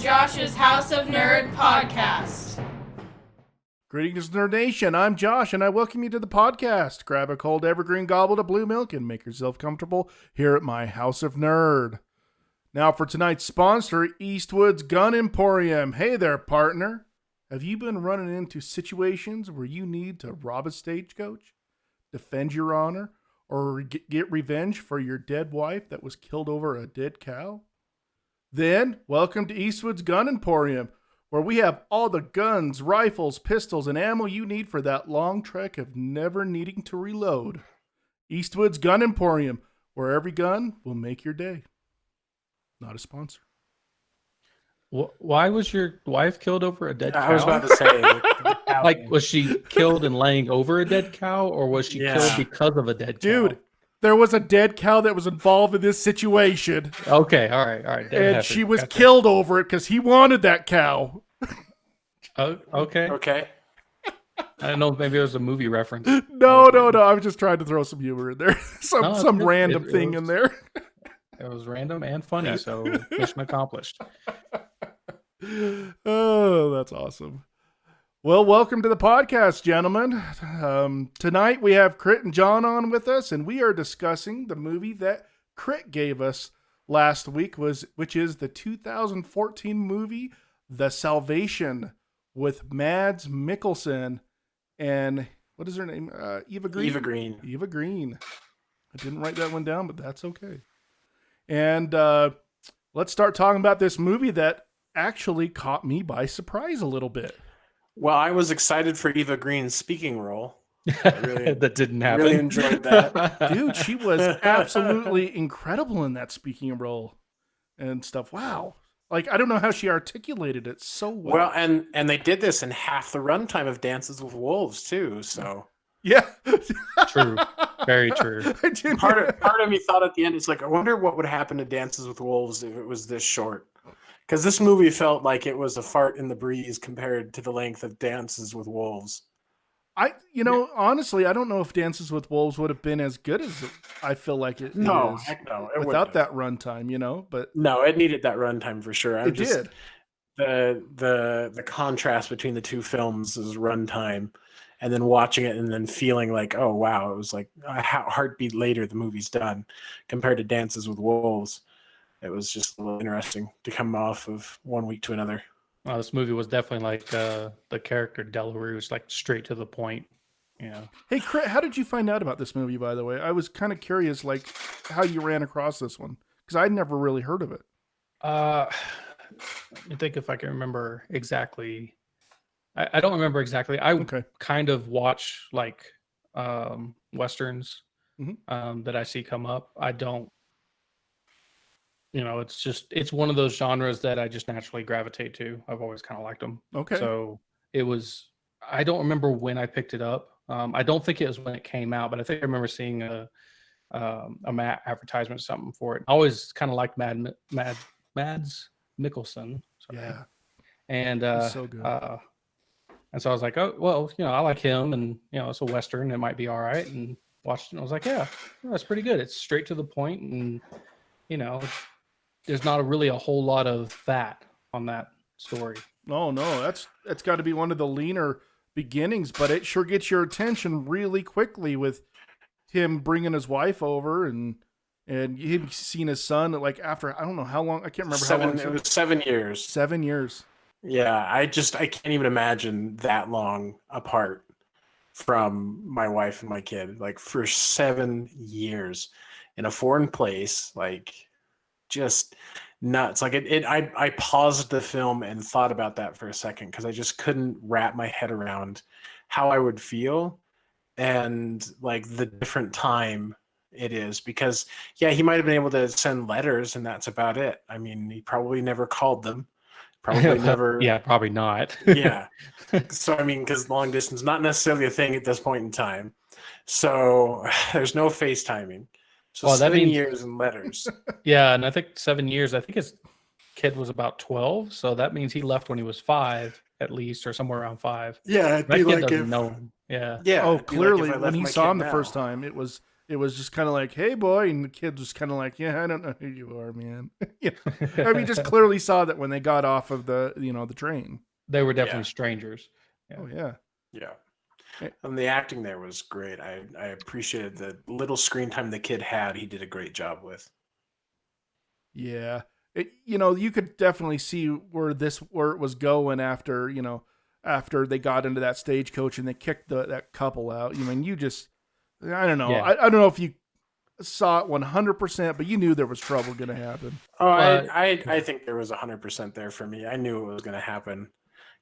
Josh's House of Nerd podcast. Greetings, Nerd Nation. I'm Josh, and I welcome you to the podcast. Grab a cold evergreen goblet of blue milk and make yourself comfortable here at my House of Nerd. Now for tonight's sponsor, Eastwood's Gun Emporium. Hey there, partner. Have you been running into situations where you need to rob a stagecoach, defend your honor, or get revenge for your dead wife that was killed over a dead cow? Then, welcome to Eastwood's Gun Emporium, where we have all the guns, rifles, pistols, and ammo you need for that long trek of never needing to reload. Eastwood's Gun Emporium, where every gun will make your day. Not a sponsor. Why was your wife killed over a dead cow? I was about to say, like, was she killed and laying over a dead cow, or was she killed because of a dead cow? Dude, there was a dead cow that was involved in this situation. Okay, all right. And she was killed over it because he wanted that cow. Oh, okay. I don't know, maybe it was a movie reference. No. I was just trying to throw some humor in there. Some random thing in there. It was random and funny, so mission accomplished. Oh, that's awesome. Well, welcome to the podcast, gentlemen. Tonight we have Crit and John on with us, and we are discussing the movie that Crit gave us last week, which is the 2014 movie The Salvation with Mads Mikkelsen and what is her name? Eva Green. Eva Green. I didn't write that one down, but that's okay. And let's start talking about this movie that actually caught me by surprise a little bit. Well, I was excited for Eva Green's speaking role. That didn't happen. Really enjoyed that. Dude, she was absolutely incredible in that speaking role and stuff. Wow. Like, I don't know how she articulated it so well. Well, and they did this in half the runtime of Dances with Wolves, too, so... Yeah. True. Very true. Part of me thought at the end, it's like, I wonder what would happen to Dances with Wolves if it was this short. Because this movie felt like it was a fart in the breeze compared to the length of Dances with Wolves. Honestly, I don't know if Dances with Wolves would have been as good as I feel like it is. Heck no. Without that runtime, but... No, it needed that runtime for sure. It did. The contrast between the two films is runtime. And then watching it and then feeling like, oh, wow, it was like a heartbeat later the movie's done compared to Dances with Wolves. It was just a little interesting to come off of one week to another. Well, this movie was definitely like the character Delarouche, like straight to the point. Yeah. Hey, Crit, how did you find out about this movie, by the way? I was kind of curious, like, how you ran across this one. Because I'd never really heard of it. I think if I can remember exactly... I don't remember exactly. I kind of watch like Westerns that I see come up. I don't, it's one of those genres that I just naturally gravitate to. I've always kind of liked them. Okay. So I don't remember when I picked it up. I don't think it was when it came out, but I think I remember seeing a advertisement or something for it. I always kind of liked Mads Mikkelsen. Yeah. And he's so good. And so I was like, oh, well, I like him, and, it's a Western. It might be all right. And watched it, and I was like, yeah, that's pretty good. It's straight to the point, and, there's not really a whole lot of fat on that story. No, that's got to be one of the leaner beginnings, but it sure gets your attention really quickly with him bringing his wife over and him seeing his son, like, after, I don't know how long, I can't remember how long. It was 7 years. 7 years. Yeah, I can't even imagine that long apart from my wife and my kid, like for 7 years in a foreign place, like just nuts. Like I paused the film and thought about that for a second because I just couldn't wrap my head around how I would feel and like the different time it is, because he might have been able to send letters and that's about it. I mean, he probably never called them. Probably never. Yeah, probably not. Yeah. So, I mean, because long distance, not necessarily a thing at this point in time. So there's no FaceTiming. So 7 years in letters. Yeah, and I think 7 years, I think his kid was about 12. So that means he left when he was 5 at least, or somewhere around 5. Yeah, it'd that be kid like doesn't know him. Yeah. Yeah. Oh, clearly, like when he saw him the first time, it was it was just kind of like, "Hey, boy," and the kid was kind of like, "Yeah, I don't know who you are, man." Yeah. I mean, just clearly saw that when they got off of the train. They were definitely strangers. Yeah. Oh yeah. Yeah. And the acting there was great. I appreciated the little screen time the kid had. He did a great job with. Yeah. You could definitely see where it was going after they got into that stagecoach and they kicked that couple out. I mean, I don't know. Yeah. I don't know if you saw it 100%, but you knew there was trouble going to happen. Oh, I think there was 100% there for me. I knew it was going to happen.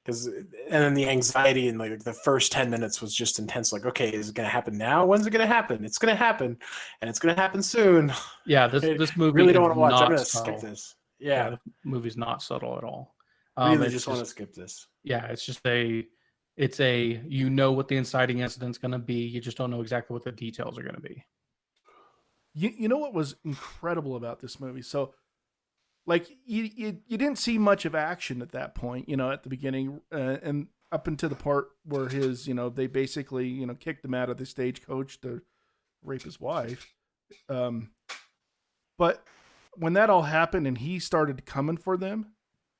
And then the anxiety in like the first 10 minutes was just intense. Like, okay, is it going to happen now? When's it going to happen? It's going to happen, and it's going to happen soon. Yeah, this movie really don't want to watch. I'm going to subtle. skip this. Yeah, the movie's not subtle at all. Really, just want to skip this. Yeah, it's just what the inciting incident's going to be. You just don't know exactly what the details are going to be. You know what was incredible about this movie? So, like, you didn't see much of action at that point, at the beginning, and up into the part where they basically, kicked him out of the stagecoach to rape his wife. But when that all happened and he started coming for them,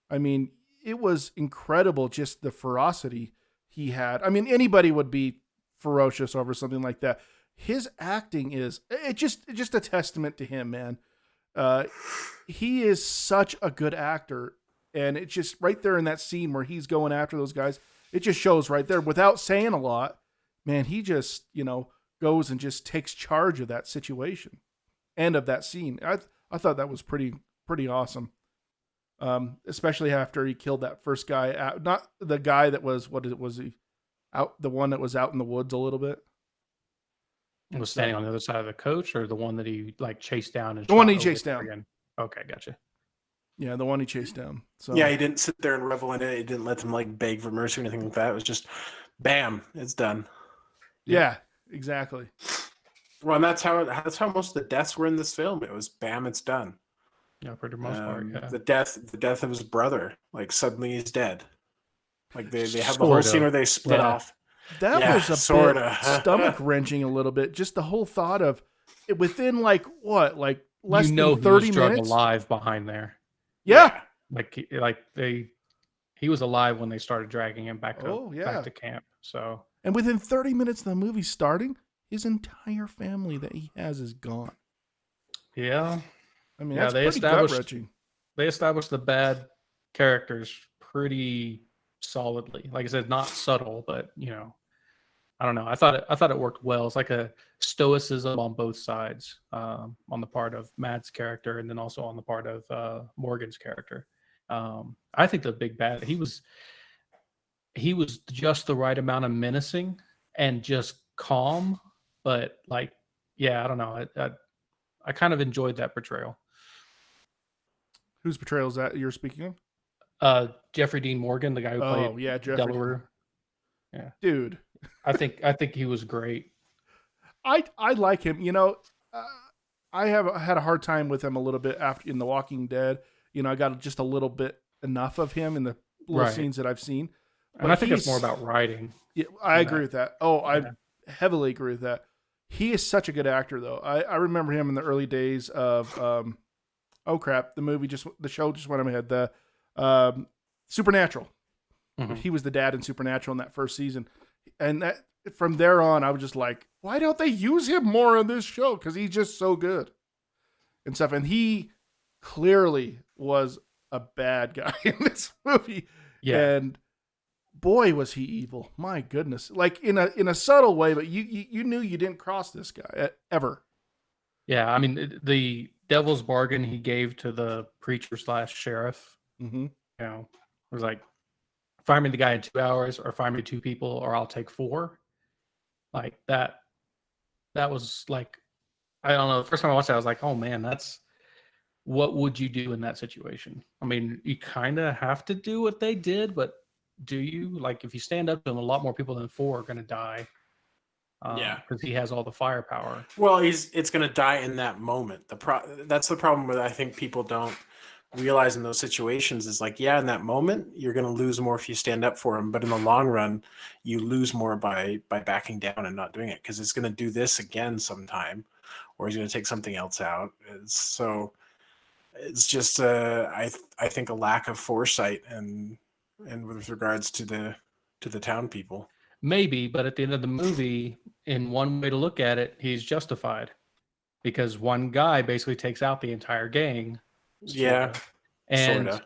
I mean, it was incredible, just the ferocity he had. I mean, anybody would be ferocious over something like that. His acting is just a testament to him, man. He is such a good actor, and it's just right there in that scene where he's going after those guys. It just shows right there without saying a lot, man. He just, goes and just takes charge of that situation and of that scene. I thought that was pretty awesome. Especially after he killed that first guy out, not the guy that was, the one that was out in the woods a little bit. Was standing on the other side of the coach, or the one that he chased down? The one he chased down. Again? Okay, gotcha. Yeah, the one he chased down. So yeah, he didn't sit there and revel in it. He didn't let them beg for mercy or anything like that. It was just, bam, it's done. Yeah, exactly. Well, and that's how most of the deaths were in this film. It was bam, it's done. Yeah, for the most part. Yeah. The death of his brother. Like suddenly he's dead. Like they have the whole scene where they split off. That was a bit stomach wrenching a little bit. Just the whole thought of it within less than 30 minutes. Alive behind there. Yeah. He was alive when they started dragging him back to camp. So, and within 30 minutes of the movie starting, his entire family that he has is gone. Yeah. I mean, that's pretty gut-wrenching. They established the bad characters pretty solidly. Like I said, not subtle, but I don't know. I thought it worked well. It's like a stoicism on both sides, on the part of Mads' character, and then also on the part of Morgan's character. I think the big bad, he was just the right amount of menacing and just calm, but I don't know. I kind of enjoyed that portrayal. Whose portrayal is that you're speaking of? Jeffrey Dean Morgan, the guy who played Delaware. Yeah, dude. I think he was great. I like him. I have had a hard time with him a little bit after in The Walking Dead. I got just a little bit enough of him in the little scenes that I've seen. And I think it's more about writing. Yeah, I agree with that. Oh, I heavily agree with that. He is such a good actor, though. I remember him in the early days of the show just went in my head. The Supernatural. Mm-hmm. He was the dad in Supernatural in that first season. And that from there on, I was just like, why don't they use him more on this show? Because he's just so good and stuff. And he clearly was a bad guy in this movie. Yeah. And boy, was he evil. My goodness. Like in a subtle way, but you knew you didn't cross this guy ever. Yeah. I mean, the devil's bargain he gave to the preacher / sheriff, was like, find me the guy in 2 hours, or find me 2 people, or I'll take 4. Like that was like, I don't know. The first time I watched it, I was like, oh man, what would you do in that situation? I mean, you kind of have to do what they did, but do you? Like, if you stand up to him, a lot more people than 4 are going to die. Because he has all the firepower. Well, it's going to die in that moment. That's the problem with, I think people don't realize in those situations is like, in that moment you're going to lose more if you stand up for him, but in the long run you lose more by backing down and not doing it, because it's going to do this again sometime or he's going to take something else out. It's just I think a lack of foresight and with regards to the town people. Maybe, but at the end of the movie, in one way to look at it, he's justified because one guy basically takes out the entire gang. Yeah, and sorta.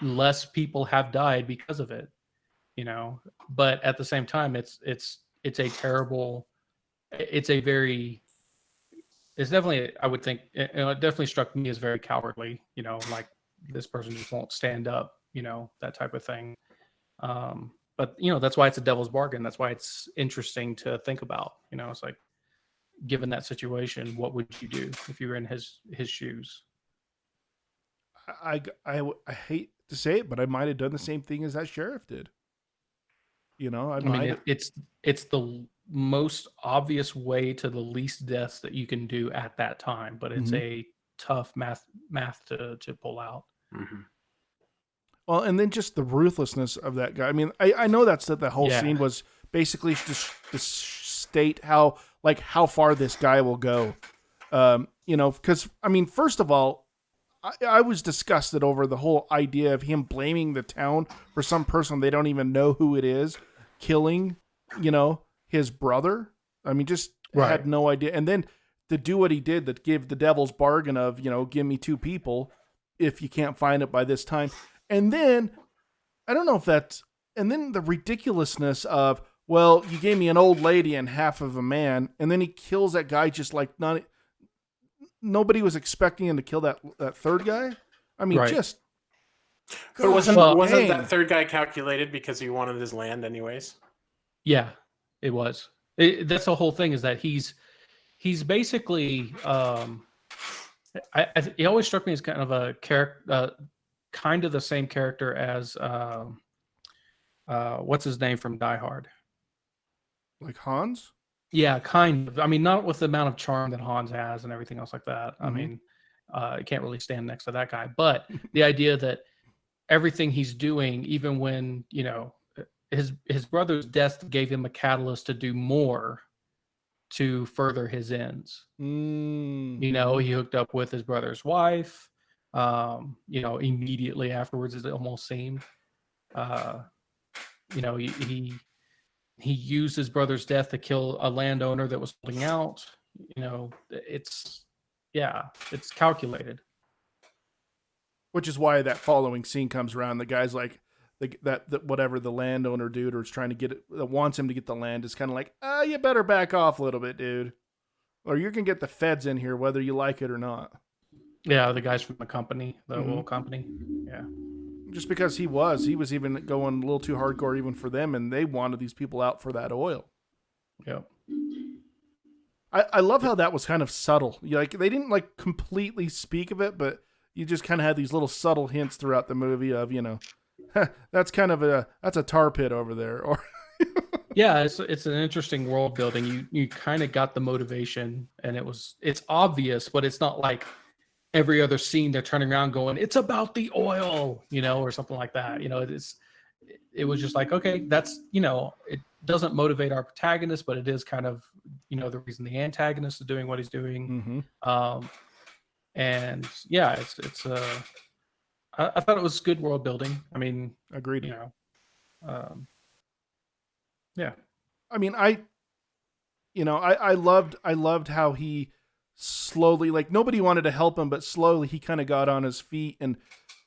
Less people have died because of it, But at the same time, it's a terrible. It's definitely, I would think, it definitely struck me as very cowardly. Like this person just won't stand up. That type of thing. But that's why it's a devil's bargain. That's why it's interesting to think about. It's like, given that situation, what would you do if you were in his shoes? I hate to say it, but I might have done the same thing as that sheriff did. I mean, it's the most obvious way to the least deaths that you can do at that time, but it's a tough math to pull out. Mm-hmm. Well, and then just the ruthlessness of that guy. I mean, I know that the whole scene was basically just to state how far this guy will go. Because I mean, first of all, I was disgusted over the whole idea of him blaming the town for some person they don't even know who it is, killing, his brother. I mean, just had no idea. And then to do what he did, that give the devil's bargain of, give me 2 people if you can't find it by this time. And then, I don't know if that's, and then the ridiculousness of, well, you gave me an old lady and half of a man, and then he kills that guy just like nobody was expecting him to kill that third guy. I mean, just. But wasn't that third guy calculated because he wanted his land anyways? Yeah, it was. That's the whole thing, is that he's basically, he always struck me as kind of a character, kind of the same character as what's his name from Die Hard? Like Hans? Yeah, kind of. I mean, not with the amount of charm that Hans has and everything else like that. I mean, I can't really stand next to that guy. But the idea that everything he's doing, even when, his brother's death gave him a catalyst to do more to further his ends. He hooked up with his brother's wife. Immediately afterwards, it almost seemed. He used his brother's death to kill a landowner that was holding out. It's calculated. Which is why that following scene comes around. The guy's like, that whatever the landowner dude or is trying to get it, that wants him to get the land, is kind of like, you better back off a little bit, dude, or you're gonna get the feds in here whether you like it or not. Yeah, the guys from the company, the oil company. Yeah. Just because he was even going a little too hardcore even for them, and they wanted these people out for that oil. Yep. I love how that was kind of subtle. Like, they didn't completely speak of it, but you just kind of had these little subtle hints throughout the movie of, that's kind of that's a tar pit over there. Or yeah, it's an interesting world building. You kind of got the motivation, and it's obvious, but it's not like every other scene they're turning around going, it's about the oil, or something like that. It was just like, okay, that's, it doesn't motivate our protagonist, but it is kind of, the reason the antagonist is doing what he's doing. And yeah, it's I thought it was good world building. I mean, agreed. Yeah. I mean, I loved how he slowly, nobody wanted to help him, but slowly he kind of got on his feet, and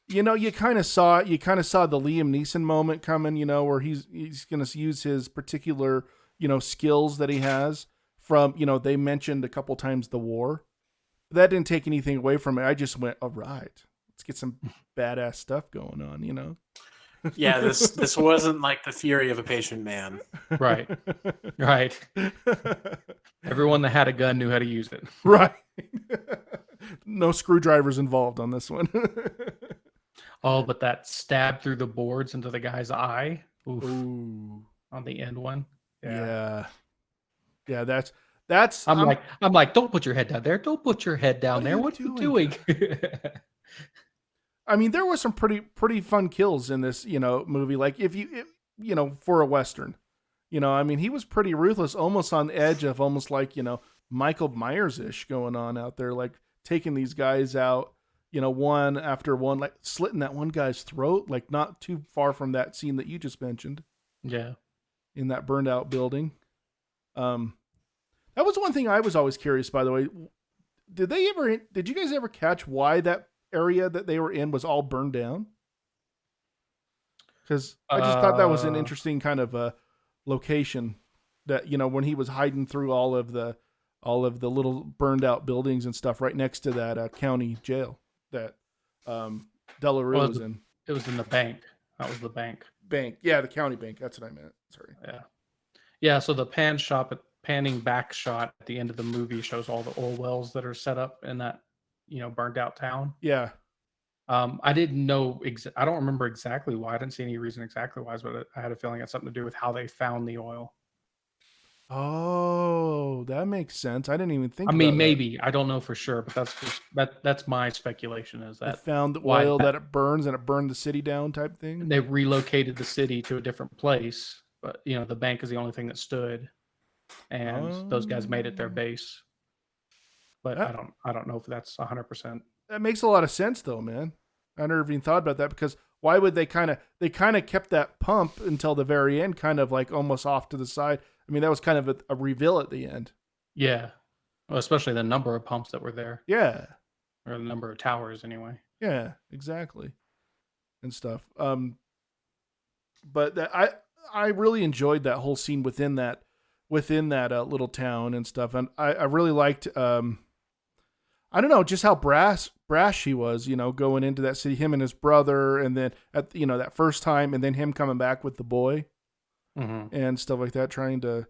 you kind of saw the Liam Neeson moment coming, where he's going to use his particular skills that he has from, they mentioned a couple times the war. That didn't take anything away from it. I just went, all right, let's get some badass stuff going on, Yeah, this wasn't like the fury of a patient man. Right. Everyone that had a gun knew how to use it. Right. No screwdrivers involved on this one. Oh, but that stab through the boards into the guy's eye. Oof. Ooh. On the end one. Yeah. That's I'm like, don't put your head down there. Don't put your head down there. What are you doing? I mean, there were some pretty fun kills in this, movie. Like if for a Western, I mean, he was pretty ruthless, almost on the edge of almost like, Michael Myers-ish going on out there, like taking these guys out, one after one, like slitting that one guy's throat, like not too far from that scene that you just mentioned. Yeah. In that burned out building. That was one thing I was always curious, by the way. Did you guys ever catch why that area that they were in was all burned down? Because I just thought that was an interesting kind of location that, when he was hiding through all of the little burned out buildings and stuff right next to that county jail that Delarue was in. It was in the bank. That was the bank. Bank. Yeah, the county bank. That's what I meant. Sorry. Yeah. Yeah, so the panning back shot at the end of the movie shows all the oil wells that are set up in that, burned out town. Yeah. I didn't know. I don't remember exactly why. I didn't see any reason exactly why, but I had a feeling it had something to do with how they found the oil. Oh, that makes sense. I didn't even think. I mean, maybe I don't know for sure, but that's my speculation. Is that they found the oil that it burns and it burned the city down type thing? They relocated the city to a different place, but the bank is the only thing that stood, and those guys made it their base. But I don't know if that's 100%. That makes a lot of sense, though, man. I never even thought about that, because why would they kind of kept that pump until the very end, kind of like almost off to the side. I mean, that was kind of a reveal at the end. Yeah. Well, especially the number of pumps that were there. Yeah. Or the number of towers, anyway. Yeah, exactly. And stuff. But I really enjoyed that whole scene within that little town and stuff. And I really liked, I don't know, just how brash he was, going into that city, him and his brother, and then at that first time, and then him coming back with the boy. Mm-hmm. And stuff like that, trying to,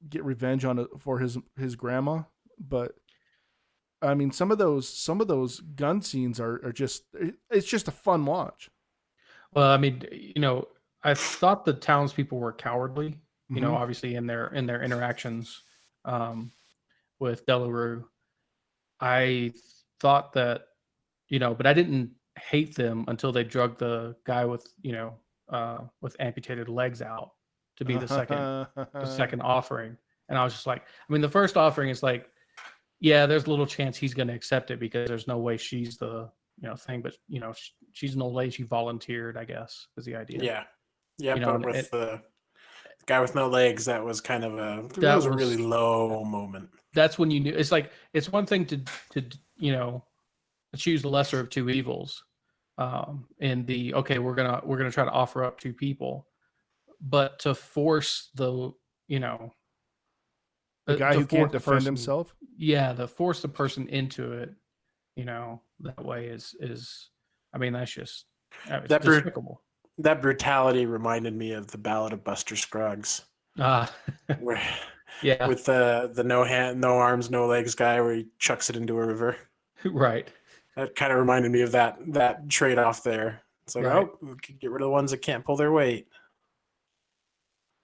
get revenge for his grandma. But I mean, some of those gun scenes are just, it's just a fun watch. Well, I mean, I thought the townspeople were cowardly, obviously in their interactions with Delarue. I thought that, but I didn't hate them until they drugged the guy with amputated legs out to be the second offering. And I was just like, I mean, the first offering is like, yeah, there's little chance he's going to accept it because there's no way she's the, thing, but she's an old lady. She volunteered, I guess, is the idea. Yeah. Yeah. But with the guy with no legs, that was kind of that was a really low moment. That's when you knew. It's like, it's one thing to choose the lesser of two evils. And we're gonna try to offer up two people, but to force the guy who can't defend himself. Yeah, to force the person into it, that way is I mean, that's just despicable. That brutality reminded me of the Ballad of Buster Scruggs. Where, yeah, with the no arms, no legs guy, where he chucks it into a river. Right. That kind of reminded me of that trade-off there. It's like, right. We can get rid of the ones that can't pull their weight.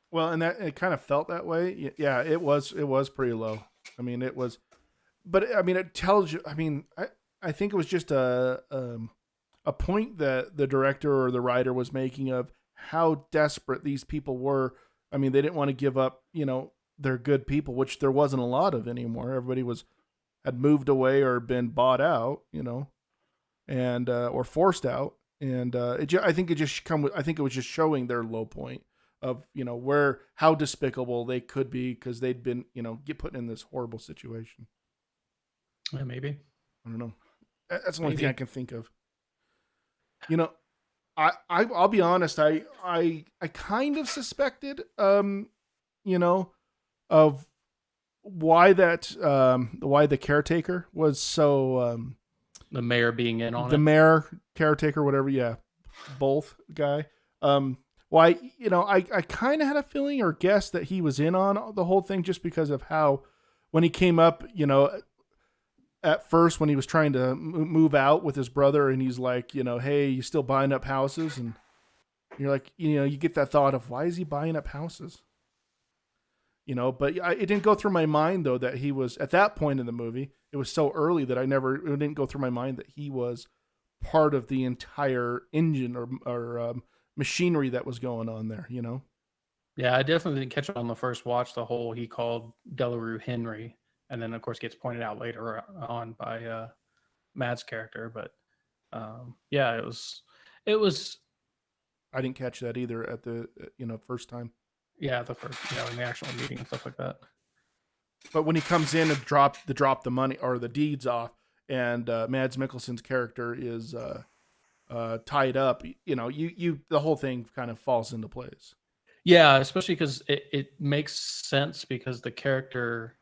Well, and that it kind of felt that way. Yeah, it was pretty low. I mean, it was, but I mean, it tells you. I mean, I think it was just a point that the director or the writer was making of how desperate these people were. I mean, they didn't want to give up, their good people, which there wasn't a lot of anymore. Everybody had moved away or been bought out, and or forced out, and I think it was just showing their low point of how despicable they could be because they'd been get put in this horrible situation. Yeah, maybe. I don't know. That's the only thing I can think of. I'll be honest. I kind of suspected, of why the caretaker was so the mayor being in on the mayor caretaker, whatever. Yeah. Both guy. Why, I kind of had a feeling or guessed that he was in on the whole thing just because of how, when he came up, at first when he was trying to move out with his brother and he's like, hey, you still buying up houses? And you're like, you get that thought of why is he buying up houses? But it didn't go through my mind though, that he was at that point in the movie. It was so early that it didn't go through my mind that he was part of the entire engine or machinery that was going on there, Yeah, I definitely didn't catch it on the first watch. The whole he called Delarue Henry, and then of course gets pointed out later on by Mads' character. But yeah, it was I didn't catch that either at the first time. yeah the first in the actual meeting and stuff like that. But when he comes in and drop the money or the deeds off, and Mads Mikkelsen's character is tied up, you the whole thing kind of falls into place. Yeah, especially because it makes sense because the character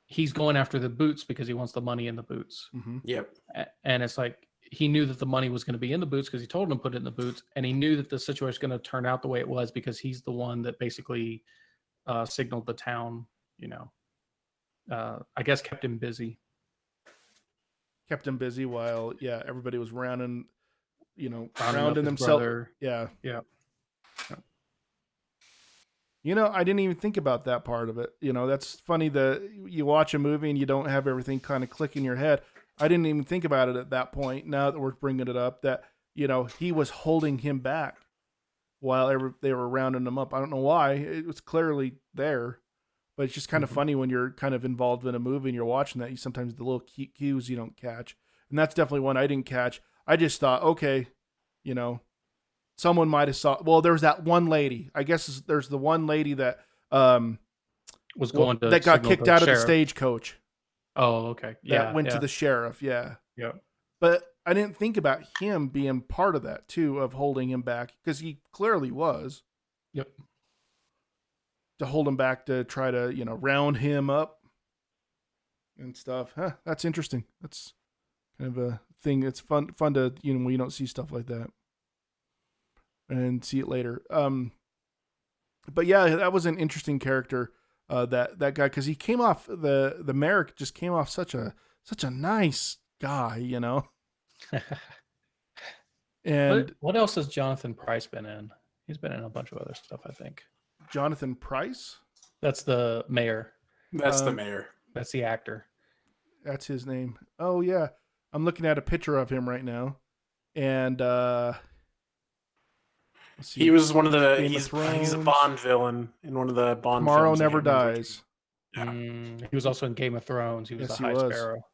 he's going after the boots because he wants the money in the boots. Mm-hmm. Yep. And it's like he knew that the money was going to be in the boots because he told him to put it in the boots, and he knew that the situation was going to turn out the way it was because he's the one that basically signaled the town. I guess kept him busy. Kept him busy while everybody was rounding Rounding themselves. brother. Yeah. Yeah. I didn't even think about that part of it. That's funny that you watch a movie and you don't have everything kind of click in your head. I didn't even think about it at that point. Now that we're bringing it up, that, he was holding him back while they were rounding him up. I don't know why. It was clearly there, but it's just kind of funny when you're kind of involved in a movie and you're watching that. Sometimes the little cues you don't catch. And that's definitely one I didn't catch. I just thought, okay, someone might have saw. Well, there's that one lady. I guess there's the one lady that was going to that got kicked out of the stagecoach. Oh, okay. Yeah, that went to the sheriff. Yeah. Yeah. But I didn't think about him being part of that too, of holding him back, because he clearly was. Yep. To hold him back to try to round him up and stuff. Huh, that's interesting. That's kind of a thing. It's fun to when you don't see stuff like that and see it later. But yeah, that was an interesting character. That guy, because he came off the mayor just came off such a nice guy, And what else has Jonathan Pryce been in? He's been in a bunch of other stuff, I think. Jonathan Pryce? That's the mayor. That's the mayor. That's the actor. That's his name. Oh yeah, I'm looking at a picture of him right now, and he was one of the. He's a Bond villain in one of the Bond. Tomorrow films Never Dies. Yeah. He was also in Game of Thrones. He was the High Sparrow.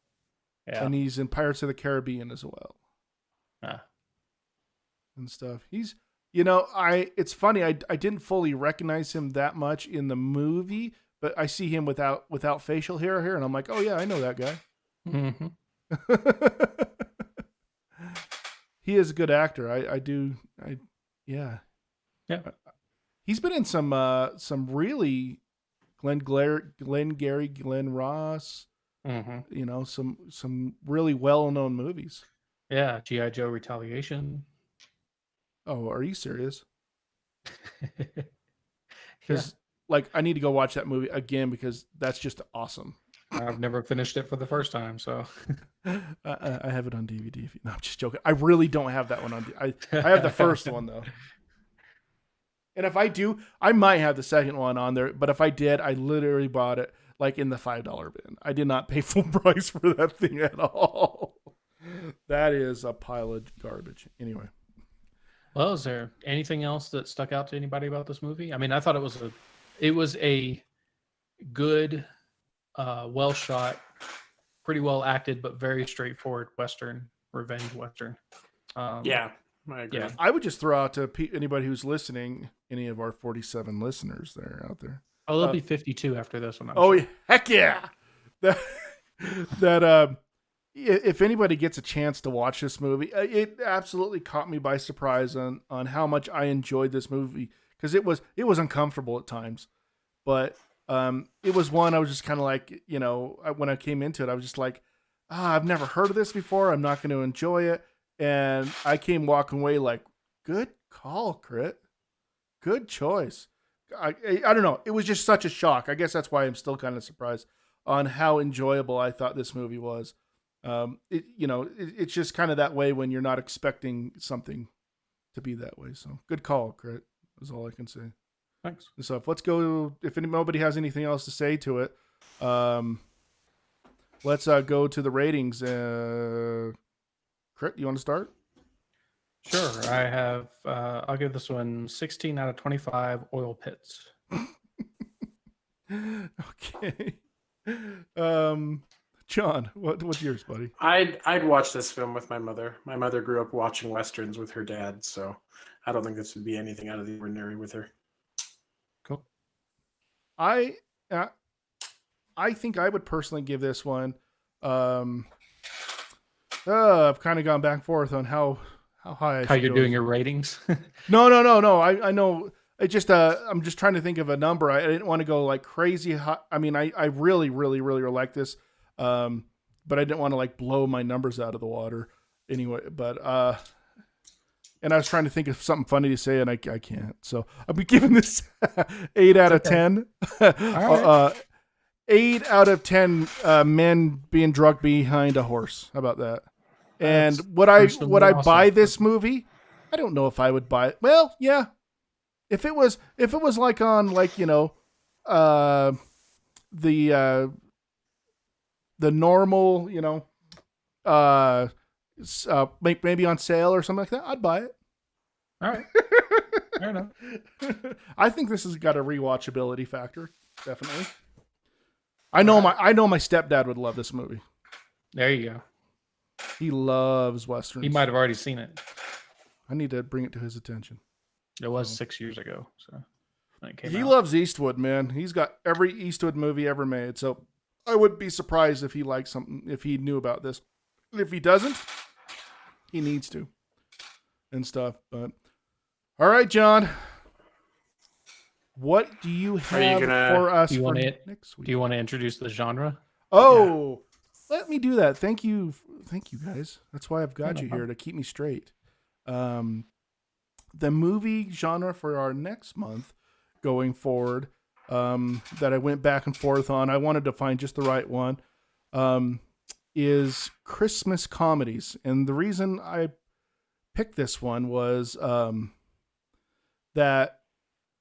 Yeah, and he's in Pirates of the Caribbean as well. Ah. And stuff. He's, it's funny. I didn't fully recognize him that much in the movie, but I see him without facial hair here, and I'm like, oh yeah, I know that guy. Mm-hmm. He is a good actor. Yeah. He's been in some really Glenn Gary, Glenn Ross. Mm-hmm. Some really well-known movies. Yeah, G.I. Joe Retaliation. Oh, are you serious? Because I need to go watch that movie again because that's just awesome. I've never finished it for the first time, so I have it on DVD. No, I'm just joking. I really don't have that one on. I have the first one though, and if I do, I might have the second one on there. But if I did, I literally bought it in the $5 bin. I did not pay full price for that thing at all. That is a pile of garbage. Anyway. Well, is there anything else that stuck out to anybody about this movie? I mean, I thought it was a good, well shot, pretty well acted, but very straightforward revenge Western. Yeah, I agree. Yeah. I would just throw out to anybody who's listening, any of our 47 listeners that are out there. Oh, there'll be 52 after this one. I'm sure. Heck yeah! If anybody gets a chance to watch this movie, it absolutely caught me by surprise on how much I enjoyed this movie, because it was uncomfortable at times, but it was one I was just kind of like, when I came into it, I was just like, I've never heard of this before. I'm not going to enjoy it, and I came walking away like, good call, Crit, good choice. I don't know. It was just such a shock. I guess that's why I'm still kind of surprised on how enjoyable I thought this movie was. It's just kind of that way when you're not expecting something to be that way. So good call, Crit. Is all I can say. Thanks. So let's go. If nobody has anything else to say to it, let's go to the ratings. Crit, you want to start? Sure. I have. I'll give this one 16 out of 25 oil pits. Okay. John, what's yours, buddy? I'd watch this film with my mother. My mother grew up watching westerns with her dad, so I don't think this would be anything out of the ordinary with her. Cool. I think I would personally give this one. I've kind of gone back and forth on how high I How should you're go. doing your ratings? No. I know. It just I'm just trying to think of a number. I didn't want to go like crazy high. I mean, I really like this, but I didn't want to like blow my numbers out of the water anyway. But and I was trying to think of something funny to say, and I can't. So I'll be giving this 8 out of 10. right. 8 out of 10 men being drugged behind a horse. How about that? And would I buy this movie? I don't know if I would buy it. Well, yeah. If it was like on like, you know, the normal, you know, maybe on sale or something like that, I'd buy it. All right. Fair enough. I think this has got a rewatchability factor, definitely. I know my stepdad would love this movie. There you go. He loves westerns. He might have already seen it. I need to bring it to his attention. It was 6 years ago, so when it came He out. loves Eastwood, man. He's got every Eastwood movie ever made. So I wouldn't be surprised if he liked something, if he knew about this. If he doesn't, he needs to and stuff. But all right, John. What do you have for us for next week? Do you want to introduce the genre? Oh, let me do that. Thank you, guys. That's why I've got you here, to keep me straight. The movie genre for our next month going forward, that I went back and forth on, I wanted to find just the right one, is Christmas comedies. And the reason I picked this one was that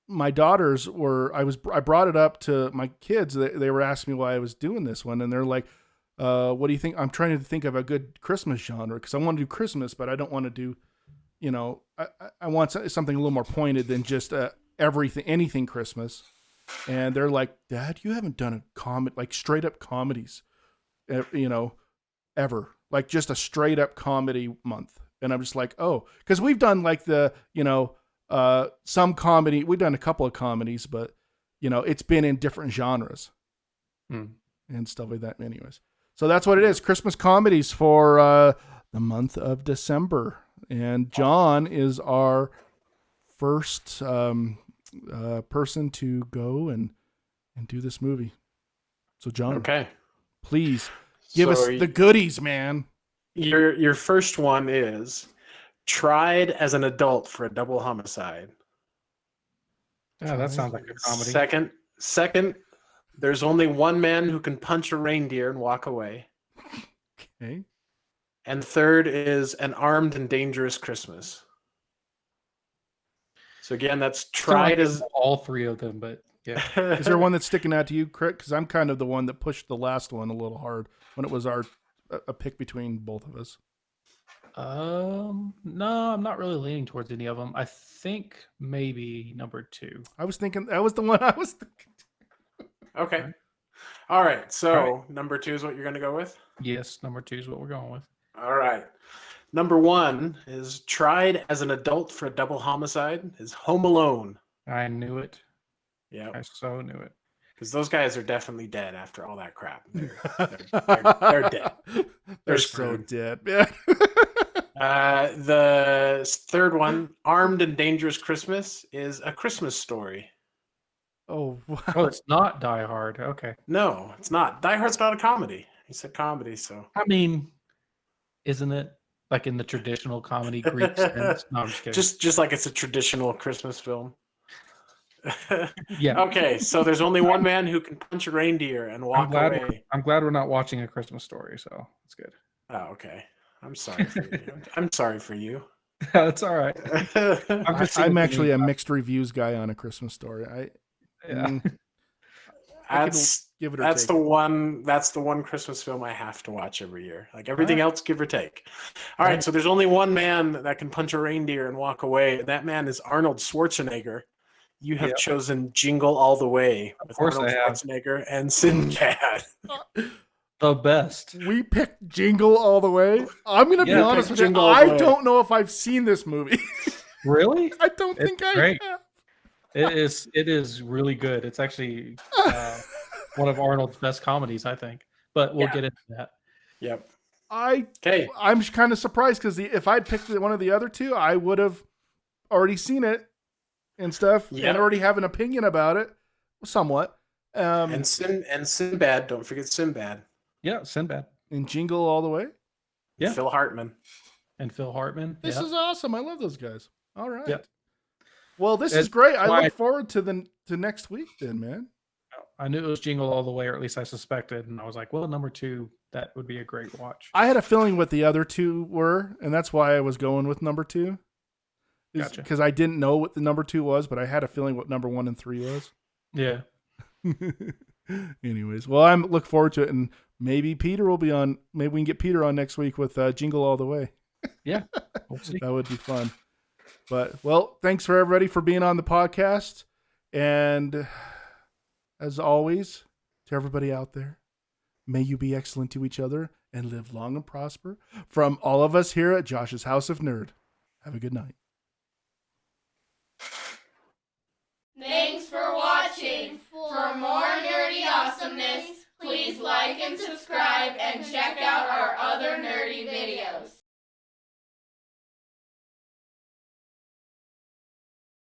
my daughters I brought it up to my kids. They were asking me why I was doing this one, and they're like, what do you think? I'm trying to think of a good Christmas genre, because I want to do Christmas, but I don't want to do, you know, I want something a little more pointed than just anything Christmas. And they're like, Dad, you haven't done a comedy, like straight up comedies, you know, ever, like just a straight up comedy month. And I'm just like, oh, because we've done like some comedy. We've done a couple of comedies, but you know, it's been in different genres and stuff like that. Anyways, so that's what it is. Christmas comedies for the month of December. And John is our first person to go and do this movie. So John, okay, please give us the goodies, man. Your first one is tried as an adult for a double homicide. Yeah, that sounds like a comedy. Second, there's only one man who can punch a reindeer and walk away. Okay. And third is An Armed and Dangerous Christmas. So again, that's tried as all three of them, but yeah. Is there one that's sticking out to you, Crit? Because I'm kind of the one that pushed the last one a little hard when it was a pick between both of us. No, I'm not really leaning towards any of them. I think maybe number 2. I was thinking that was the one I was thinking. Okay. All right. So number 2 is what you're going to go with? Yes, number 2 is what we're going with. All right. Number 1 is tried as an adult for a double homicide is Home Alone. I knew it. Yeah. I so knew it. Because those guys are definitely dead after all that crap. They're dead. They're so dead, man. The third one, Armed and Dangerous Christmas, is A Christmas Story. Oh, wow. Oh, it's not Die Hard. Okay. No, it's not. Die Hard's not a comedy. He said comedy, so. I mean, isn't it like in the traditional comedy Greek sense? No, I'm just kidding. Just like it's a traditional Christmas film. Yeah. Okay, so there's only one man who can punch a reindeer and walk away. I'm glad we're not watching A Christmas Story, so it's good. Oh, okay. I'm sorry for you. I'm sorry for you. That's all right. I'm actually a mixed reviews guy on A Christmas Story. I can That's give it or that's take the it. one. That's the one Christmas film I have to watch every year. Like everything Alright. else, give or take. All right. So there's only one man that can punch a reindeer and walk away. And that man is Arnold Schwarzenegger. You have Yep. chosen Jingle All the Way with course Arnold I have. Schwarzenegger and Sinbad. The best. We picked Jingle All the Way. I'm going to be Yeah, honest with you. Jingle All the I Way. don't know if I've seen this movie. Really? I don't It's think I great. have. It is really good. It's actually one of Arnold's best comedies, I think. But we'll get into that. Yep. I'm kind of surprised because if I'd picked one of the other two, I would have already seen it and stuff Yep. and already have an opinion about it, somewhat. And Sinbad. Don't forget Sinbad. Yeah, Sinbad. And Jingle All the Way. Yeah. Phil Hartman. And Phil Hartman. This is awesome. I love those guys. All right. Yep. Well, this It's is great. I why- look forward to next week then, man. I knew it was Jingle All the Way, or at least I suspected. And I was like, well, number 2, that would be a great watch. I had a feeling what the other two were, and that's why I was going with number 2. Gotcha. Because I didn't know what the number 2 was, but I had a feeling what number 1 and 3 was. Yeah. Anyways, well, I look forward to it, and maybe Peter will be on. Maybe we can get Peter on next week with Jingle All the Way. Yeah. We'll see. That would be fun. But, well, thanks for everybody for being on the podcast. And as always, to everybody out there, may you be excellent to each other and live long and prosper. From all of us here at Josh's House of Nerd, have a good night. Thanks for watching. For more nerdy awesomeness, please like and subscribe and check out our other nerdy videos.